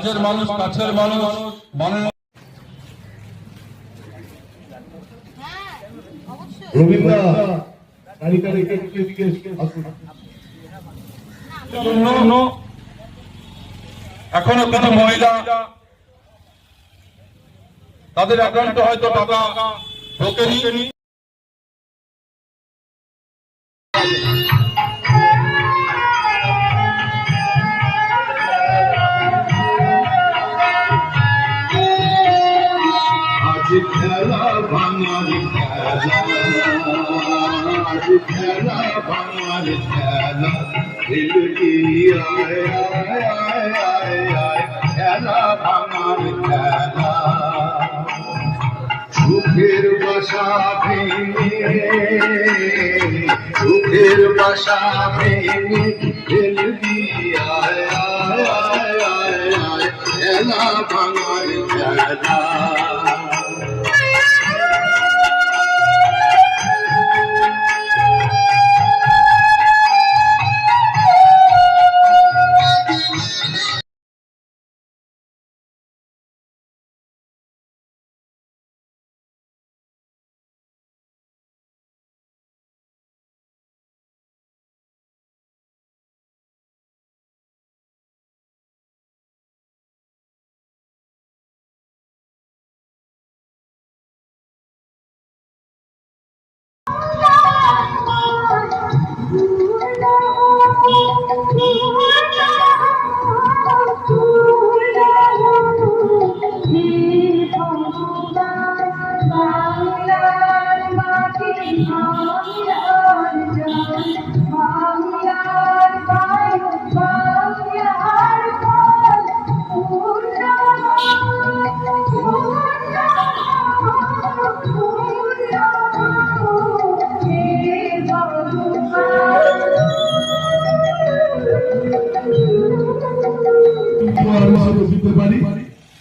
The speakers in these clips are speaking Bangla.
কাছের মানুষ মাননীয় এখনো কিছু মহিলা তাদের অ্যাকাউন্টে হয়তো টাকা ঢোকেনি। খেলা ভাঙার খেলা ভাঙার খেলা খেলা ভাঙার খেলা সুখের বাসা ভেঙে সুখের বাসা ভেঙে খেলা ভাঙার খেলা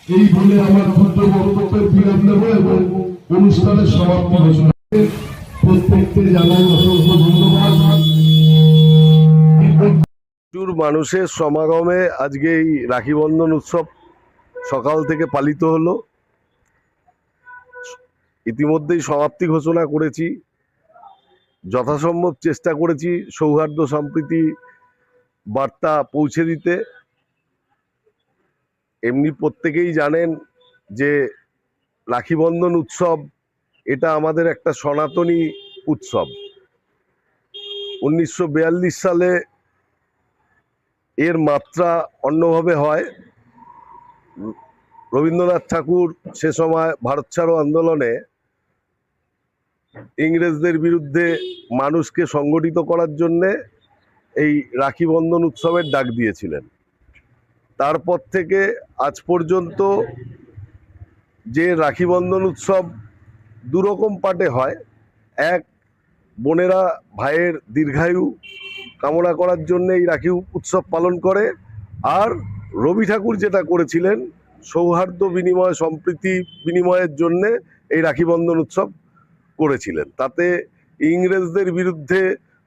এই বলে আমার ক্ষুদ্র বক্তব্যের বিরাম দেব এবং অনুষ্ঠানের সমাপ্তি ঘোষণা। প্রত্যেককে জানাই অসংখ্য ধন্যবাদ। প্রচুর মানুষের সমাগমে আজকে এই রাখি বন্ধন উৎসব সকাল থেকে পালিত হলো। ইতিমধ্যেই সমাপ্তি ঘোষণা করেছি। যথাসম্ভব চেষ্টা করেছি সৌহার্দ্য সম্প্রীতি বার্তা পৌঁছে দিতে। এমনি প্রত্যেকেই জানেন যে রাখি বন্ধন উৎসব এটা আমাদের একটা সনাতনী উৎসব। 1942 সালে এর মাত্রা অন্যভাবে হয়। রবীন্দ্রনাথ ঠাকুর সে সময় ভারত ছাড়ো আন্দোলনে ইংরেজদের বিরুদ্ধে মানুষকে সংগঠিত করার জন্যে এই রাখি বন্ধন উৎসবের ডাক দিয়েছিলেন। তারপর থেকে আজ পর্যন্ত যে রাখি বন্ধন উৎসব দুরকম পার্টে হয়। এক, বোনেরা ভাইয়ের দীর্ঘায়ু কামনা করার জন্য এই রাখি উৎসব পালন করে। আর রবি ঠাকুর যেটা করেছিলেন সৌহার্দ্য বিনিময় সম্প্রীতি বিনিময়ের জন্যে এই রাখি বন্ধন উৎসব করেছিলেন। তাতে ইংরেজদের বিরুদ্ধে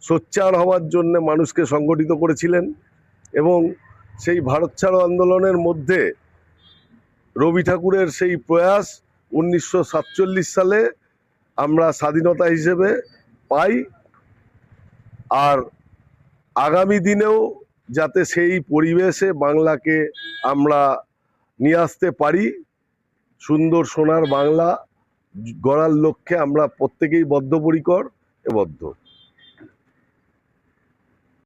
সোচ্চার হওয়ার জন্য মানুষকে সংগঠিত করেছিলেন এবং সেই ভারত ছাড়ো আন্দোলনের মধ্যে রবি ঠাকুরের সেই প্রয়াস 1947 সালে আমরা স্বাধীনতা হিসেবে পাই। আর আগামী দিনেও যাতে সেই পরিবেশে বাংলাকে আমরা নিয়ে আসতে পারি, সুন্দর সোনার বাংলা গড়ার লক্ষ্যে আমরা প্রত্যেকেই বদ্ধপরিকর এ বদ্ধ।